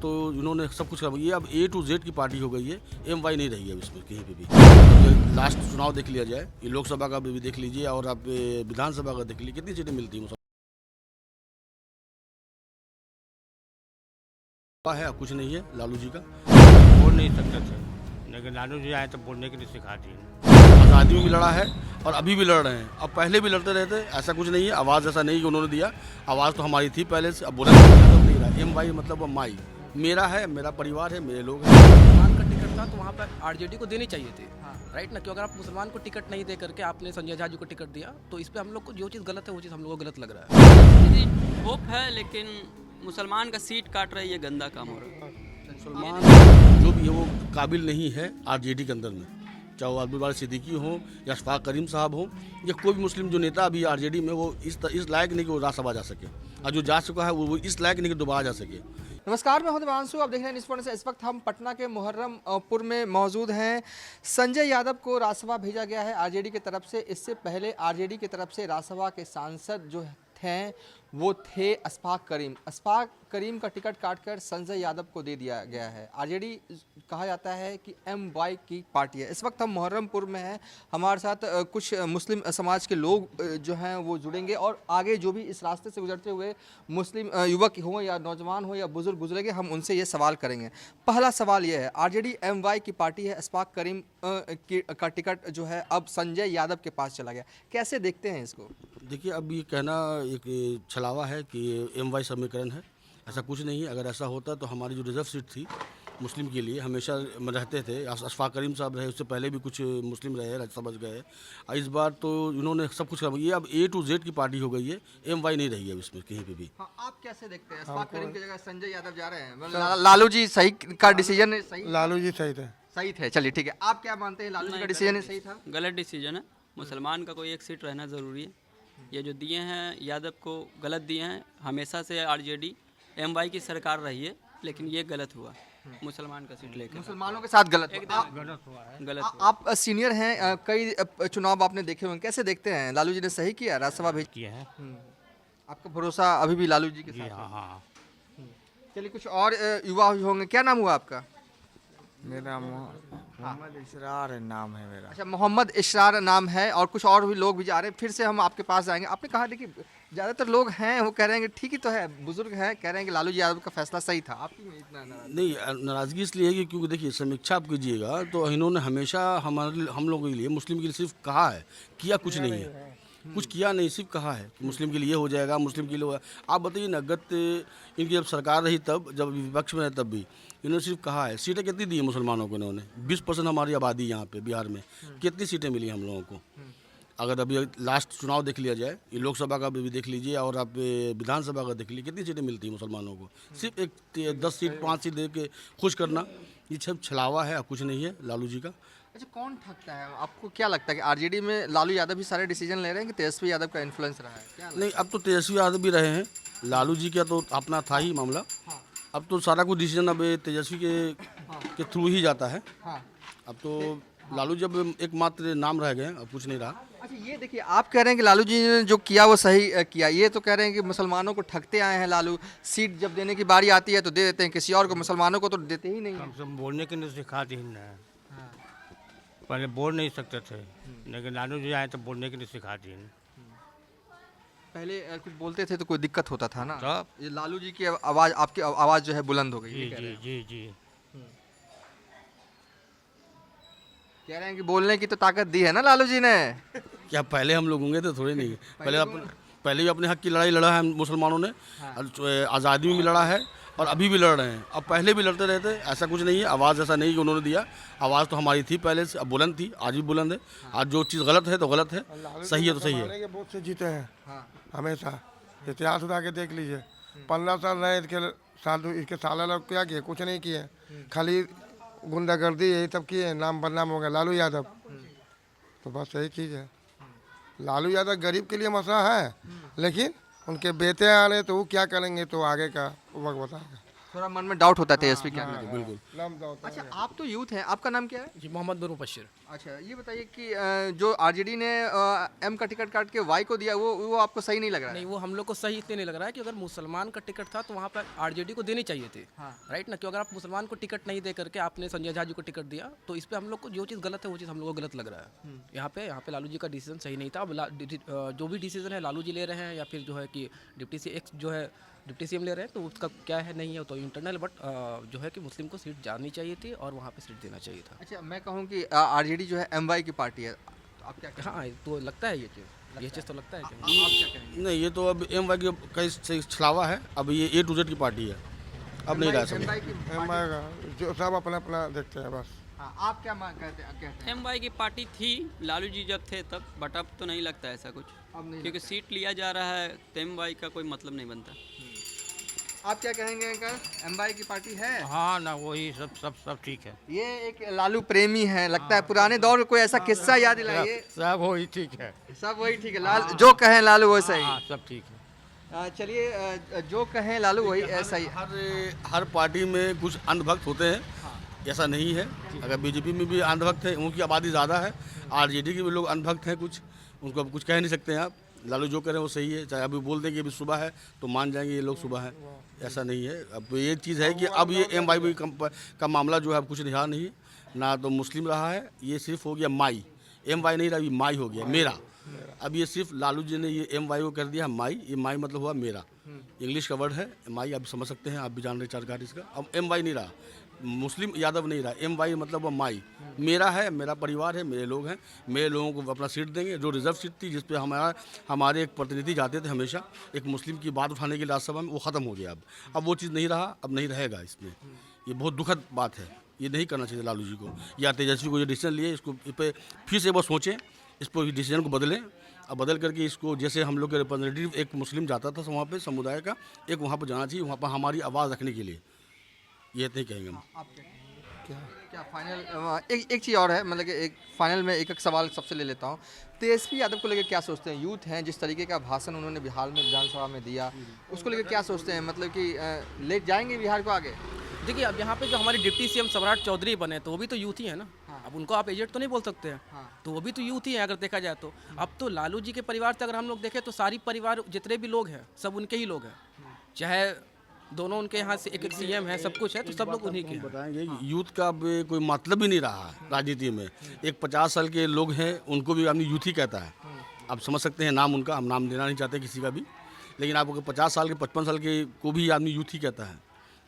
तो इन्होंने सब कुछ ये अब A to Z की पार्टी हो गई है, MY नहीं रही है इसमें कहीं पे भी। तो लास्ट चुनाव देख लिया जाए, ये लोकसभा का भी देख लीजिए और आप विधानसभा का देख लीजिए, कितनी सीटें मिलती हैं है, कुछ नहीं है लालू जी का। बोल नहीं सकते थे, लेकिन लालू जी आए तो बोलने के लिए सिखा दिए। आज़ादी में भी लड़ा है और अभी भी लड़ रहे हैं, अब पहले भी लड़ते रहते, ऐसा कुछ नहीं है। आवाज़ ऐसा नहीं कि उन्होंने दिया, आवाज़ तो हमारी थी पहले से, अब बोला नहीं रहा। MY मतलब वो माई मेरा है, मेरा परिवार है, मेरे लोग हैं। मुसलमान का टिकट था तो वहाँ पर आरजेडी को देनी चाहिए थी, राइट ना? क्योंकि अगर आप मुसलमान को टिकट नहीं दे करके आपने संजय झा जी को टिकट दिया तो इस पे हम लोग को जो चीज़ गलत है वो चीज़ हम लोग को गलत लग रहा है। होप है, लेकिन मुसलमान का सीट काट रहा है, ये गंदा काम हो रहा है। मुसलमान जो भी है वो काबिल नहीं है RJD के अंदर में, चाहे वो अब्दुल बारी सिद्दीकी हो या अशफाक करीम साहब हो या कोई भी मुस्लिम जो नेता अभी RJD में, वो इस लायक नहीं कि वो राज्यसभा जा सके, और जो जा चुका है वो इस लायक नहीं कि दोबारा जा सके। नमस्कार, मैं हूं देवांशु। आप देख रहे हैं न्यूज़ पॉइंट से। इस वक्त हम पटना के मुहर्रमपुर में मौजूद हैं। संजय यादव को राज्यसभा भेजा गया है RJD की तरफ से। इससे पहले RJD की तरफ से राज्यसभा के सांसद जो थे वो थे अशफाक करीम। अशफाक करीम का टिकट काटकर संजय यादव को दे दिया गया है। RJD कहा जाता है कि MY की पार्टी है। इस वक्त हम मुहर्रमपुर में हैं। हमारे साथ कुछ मुस्लिम समाज के लोग जो हैं वो जुड़ेंगे और आगे जो भी इस रास्ते से गुजरते हुए मुस्लिम युवक हो या नौजवान हो या बुजुर्ग गुजरेंगे, हम उनसे ये सवाल करेंगे। पहला सवाल ये है, RJD MY की पार्टी है, अशफाक करीम का टिकट जो है अब संजय यादव के पास चला गया, कैसे देखते हैं इसको? देखिए, अब ये कहना एक छलावा है कि MY समीकरण है, ऐसा कुछ नहीं है। अगर ऐसा होता तो हमारी जो रिजर्व सीट थी मुस्लिम के लिए हमेशा रहते थे, अशफाक करीम साहब रहे, उससे पहले भी कुछ मुस्लिम रहे, राज्यसभा गए। इस बार तो इन्होंने सब कुछ ये अब A to Z की पार्टी हो गई है, MY नहीं रही है इसमें कहीं पे भी। हाँ, आप कैसे देखते हैं? अशफाक करीम की जगह संजय यादव जा रहे हैं, लालू जी सही का डिसीजन सही? लालू जी सही थे। सही थे, चलिए ठीक है। आप क्या मानते हैं, लालू जी का डिसीजन सही था? गलत डिसीजन है। मुसलमान का कोई एक सीट रहना ज़रूरी है। ये जो दिए हैं यादव को, गलत दिए हैं। हमेशा से RJD MY की सरकार रही है, लेकिन ये गलत हुआ मुसलमान का सीट लेकर। मुसलमानों के साथ गलत गलत हुआ। आप सीनियर हैं, कई चुनाव आपने देखे होंगे, कैसे देखते हैं? लालू जी ने सही किया, राज्यसभा भेज किए हैं। आपका भरोसा अभी भी लालू जी के साथ हाँ है? हाँ। चलिए, कुछ और युवा होंगे। क्या नाम हुआ आपका? मेरा मोहम्मद इसरार नाम है मेरा। अच्छा, मोहम्मद इशरार नाम है, और कुछ और भी लोग भी जा रहे हैं। फिर से हम आपके पास जाएंगे। आपने कहा, देखिए ज़्यादातर लोग हैं वो कह रहे हैं कि ठीक ही तो है, बुजुर्ग हैं, कह रहे हैं कि लालू जी यादव का फैसला सही था। आपकी में इतना नहीं, नाराज़गी इसलिए है कि क्योंकि देखिए, समीक्षा आप कीजिएगा तो इन्होंने हमेशा हम लोगों के लिए, मुस्लिम के लिए सिर्फ कहा है, किया कुछ नहीं है। कुछ किया नहीं, सिर्फ कहा है कि मुस्लिम के लिए हो जाएगा, मुस्लिम के लिए होगा। आप बताइए ना, इनकी जब सरकार रही तब, जब विपक्ष में रहे तब भी इन्होंने सिर्फ कहा है। सीटें कितनी दी है मुसलमानों को इन्होंने? 20% हमारी आबादी यहाँ पे बिहार में, कितनी सीटें मिली हम लोगों को? अगर अभी लास्ट चुनाव देख लिया जाए, ये लोकसभा का भी देख लीजिए और आप विधानसभा का देख लीजिए, कितनी सीटें मिलती हैं मुसलमानों को? सिर्फ एक 10 सीट 5 सीट दे के खुश करना, ये सब छलावा है, कुछ नहीं है लालू जी का। अच्छा, कौन ठगता है? आपको क्या लगता है कि RJD में लालू यादव भी सारे डिसीजन ले रहे हैं कि तेजस्वी यादव का इन्फ्लुएंस रहा है? क्या नहीं, अब तो तेजस्वी यादव भी रहे हैं, लालू जी का तो अपना था ही मामला। अब तो सारा कुछ डिसीजन अब तेजस्वी के थ्रू ही जाता है। हाँ। अब तो लालू जब एकमात्र नाम रह गए, अब कुछ नहीं रहा। अच्छा, ये देखिए, आप कह रहे हैं कि लालू जी ने जो किया वो सही किया, ये तो कह रहे हैं कि मुसलमानों को ठगते आए हैं लालू। सीट जब देने की बारी आती है तो दे देते हैं किसी और को, मुसलमानों को तो देते ही नहीं कम हैं। से कम बोलने के लिए सिखा दी ना। पहले बोल नहीं सकते थे, लेकिन लालू जी आए तो बोलने के लिए सिखा दिए। पहले कुछ बोलते थे तो कोई दिक्कत होता था ना? तब ये लालू जी की आवाज़, आपकी आवाज़ जो है बुलंद हो गई। जी ये कह रहे जी हैं। जी जी। कह रहे हैं कि बोलने की तो ताकत दी है ना लालू जी ने। क्या पहले हम लोग होंगे तो थोड़े नहीं, पहले भी अपने हक की लड़ाई लड़ा है मुसलमानों ने, आज़ादी में भी लड़ा है और अभी भी लड़ रहे हैं, अब पहले भी लड़ते रहते, ऐसा कुछ नहीं है। आवाज़ ऐसा नहीं कि उन्होंने दिया, आवाज़ तो हमारी थी पहले से, अब बुलंद थी, आज भी बुलंद है। आज जो चीज़ गलत है तो गलत है, सही है तो सही है। बहुत से जीते हैं हमेशा, इतिहास उठा के देख लीजिए। 15 साल रहे इसके साला लोग क्या किए? कुछ नहीं किए, खाली गुंडागर्दी यही सब किए, नाम बदनाम हो गया लालू यादव। तो बस यही चीज़ है। लालू यादव गरीब के लिए मसला है, लेकिन उनके बेटे आ रहे तो वो क्या करेंगे तो आगे का वक्त बताएगा। थोड़ा मन में डाउट होता है तेजस्वी क्या करें। बिल्कुल। नाम तो होता है। अच्छा, आप तो यूथ हैं, आपका नाम क्या है? जी मोहम्मद बिन मुबशिर। अच्छा, ये बताइए कि जो आरजेडी ने एम का टिकट काट के वाई को दिया, वो आपको सही नहीं लग रहा है? नहीं, वो हम लोग को सही इसलिए नहीं लग रहा है कि अगर मुसलमान का टिकट था तो वहाँ पर आरजेडी को देनी चाहिए थी। हाँ। राइट ना, क्योंकि अगर आप मुसलमान को टिकट नहीं दे करके आपने संजय झा जी को टिकट दिया तो इस पे हम लोग को जो चीज़ गलत है वो चीज़ हम लोग को गलत लग रहा है। यहाँ पे लालू जी का डिसीजन सही नहीं था। अब जो भी डिसीजन है लालू जी ले रहे हैं या फिर जो है कि डिप्टी सीएम ले रहे हैं, तो उसका क्या है नहीं है तो इंटरनल, बट जो है कि मुस्लिम को सीट जानी चाहिए थी और वहाँ पे सीट देना चाहिए था। अच्छा, मैं कहूँ कि आरजेडी जो है एमवाई की पार्टी है, तो आप क्या कहें? हाँ, तो लगता है ये चीज़ तो लगता है कि आप क्या कहेंगे? नहीं, ये तो अब एम वाई का छलावा है। अब ये ए टू जेड की पार्टी है, अब नहीं रह सकते। MY की एम पार्टी- आएगा जो सब अपना अपना देखते हैं बस। हाँ, आप क्या कहते हैं? एमवाई की पार्टी थी लालू जी जब थे तब, बट अब तो नहीं लगता ऐसा कुछ, अब नहीं क्योंकि सीट लिया जा रहा है तो एमवाई का कोई मतलब नहीं बनता। आप क्या कहेंगे अंकल? एमवाई की पार्टी है? हाँ ना, वही सब ठीक है। ये एक लालू प्रेमी है, लगता है पुराने दौर का कोई ऐसा किस्सा याद दिलाइए। सब वही ठीक है। सब वही ठीक है, लाल जो कहें लालू वैसा ही। हाँ, सब ठीक है। चलिए, जो कहें लालू वही ऐसा ही। हर पार्टी में कुछ अंधभक्त होते हैं, ऐसा नहीं है। अगर बीजेपी में भी अंधभक्त है, उनकी आबादी ज़्यादा है। आरजेडी के भी लोग अंधभक्त हैं कुछ, उनको अब कुछ कह नहीं सकते हैं आप। लालू जो करें वो सही है, चाहे अभी बोल दें कि अभी सुबह है तो मान जाएंगे ये लोग सुबह है, ऐसा नहीं है। अब ये चीज़ है कि अब ये एमवाई का मामला जो है अब कुछ रहा नहीं, ना तो मुस्लिम रहा है, ये सिर्फ हो गया माई। एमवाई नहीं रहा, ये माई हो गया, मेरा। अब ये सिर्फ लालू जी ने ये एमवाई को कर दिया माई। ये माई मतलब हुआ मेरा, इंग्लिश का वर्ड है माई, आप समझ सकते हैं, आप भी जान रहे चार घाट इसका। अब एमवाई नहीं रहा, मुस्लिम यादव नहीं रहा, एमवाई मतलब वो माई, मेरा है, मेरा परिवार है, मेरे लोग हैं, मेरे लोगों को अपना सीट देंगे। जो रिजर्व सीट थी जिस पे हमारे एक प्रतिनिधि जाते थे हमेशा एक मुस्लिम की बात उठाने के लिए राज्यसभा में, वो ख़त्म हो गया। अब वो चीज़ नहीं रहा, अब नहीं रहेगा इसमें। ये बहुत दुखद बात है, ये नहीं करना चाहिए लालू जी को या तेजस्वी को। ये डिसीजन लिए, इसको इस पर फिर से वो सोचें, इस पर डिसीजन को बदलें। अब बदल करके इसको, जैसे हम लोग के रिप्रेजेंटेटिव एक मुस्लिम जाता था वहाँ पे समुदाय का, एक वहाँ पर जाना चाहिए, वहाँ पर हमारी आवाज़ रखने के लिए। ये नहीं कहेंगे हम। आप क्या फाइनल एक चीज़ और है, मतलब कि एक फाइनल में एक सवाल सबसे ले लेता हूँ। तेजस्वी यादव को लेकर क्या सोचते हैं? यूथ हैं, जिस तरीके का भाषण उन्होंने बिहार में विधानसभा में दिया, उसको लेकर क्या सोचते हैं? मतलब कि ले जाएंगे बिहार को आगे? देखिए, अब यहाँ पे जो हमारे डिप्टी सीएम सम्राट चौधरी बने तो वो भी तो यूथ ही है ना। अब उनको आप एजेंट तो नहीं बोल सकते हैं। तो वो भी तो यूथ ही है अगर देखा जाए तो। अब तो लालू जी के परिवार से अगर हम लोग देखें तो सारी परिवार जितने भी लोग हैं सब उनके ही लोग हैं, चाहे दोनों उनके यहाँ से एक सीएम है, सब कुछ है, तो सब लोग उन्हीं के हैं। बताएंगे कि यूथ का अब कोई मतलब ही नहीं रहा राजनीति में। एक 50 साल के लोग हैं, उनको भी आदमी यूथ ही कहता है। आप समझ सकते हैं नाम उनका, हम नाम देना नहीं चाहते किसी का भी, लेकिन आपको 50 साल के 55 साल के को भी आदमी यूथ ही कहता है।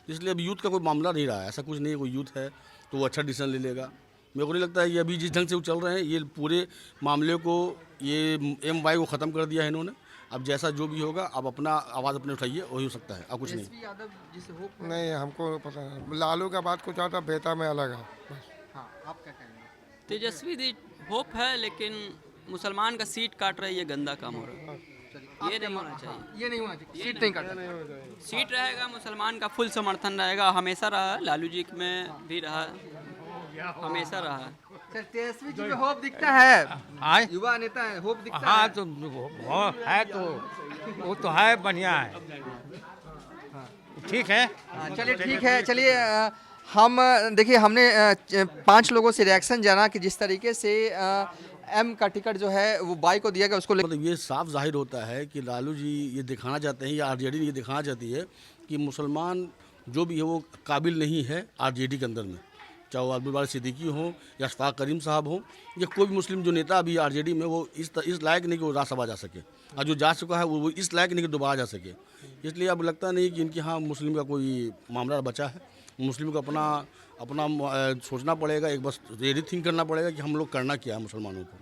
इसलिए अब यूथ का कोई मामला नहीं रहा है, ऐसा कुछ नहीं है। कोई यूथ है तो वो अच्छा डिसीजन ले लेगा। मेरे को नहीं लगता है कि अभी जिस ढंग से वो चल रहे हैं, ये पूरे मामले को, ये एमवाई को ख़त्म कर दिया है इन्होंने। अब जैसा जो भी होगा, अब अपना आवाज़ अपने उठाइए, वही हो सकता है, अब कुछ नहीं। तेजस्वी यादव जिसे हो, नहीं, हमको पता नहीं। लालू का बात कुछ आता, बेटा में अलग है बस। हाँ, आप क्या कहेंगे? तेजस्वी दी होप है, लेकिन मुसलमान का सीट काट रहा है, ये गंदा काम हो रहा है। ये नहीं होना चाहिए, ये नहीं होना चाहिए, सीट नहीं काटना। सीट रहेगा, मुसलमान का फुल समर्थन रहेगा, हमेशा रहा है, लालू जी में भी रहा, हमेशा रहा है। तेजस्वी जी में होप दिखता है, आए युवा नेता है, होप दिखता हाँ, है। तो है, तो वो तो है, बढ़िया है, ठीक है। चलिए ठीक है। चलिए, हम देखिए, हमने 5 लोगों से रिएक्शन जाना कि जिस तरीके से एम का टिकट जो है वो बाई को दिया गया, उसको मतलब ये साफ जाहिर होता है कि लालू जी ये दिखाना चाहते हैं, या आरजेडी ये दिखाना चाहती है कि मुसलमान जो भी है वो काबिल नहीं है आरजेडी के अंदर में। चाहे वो अब्दुल बारी सिद्दीकी हो या अशफाक करीम साहब हो, या कोई भी मुस्लिम जो नेता अभी आरजेडी में, वो इस लायक नहीं कि वो राज्यसभा जा सके, और जो जा चुका है वो इस लायक नहीं कि दोबारा जा सके। इसलिए अब लगता नहीं कि इनके यहाँ मुस्लिम का कोई मामला बचा है। मुस्लिम को अपना सोचना पड़ेगा, एक बस रीथिंक करना पड़ेगा कि हम लोग करना क्या है मुसलमानों को।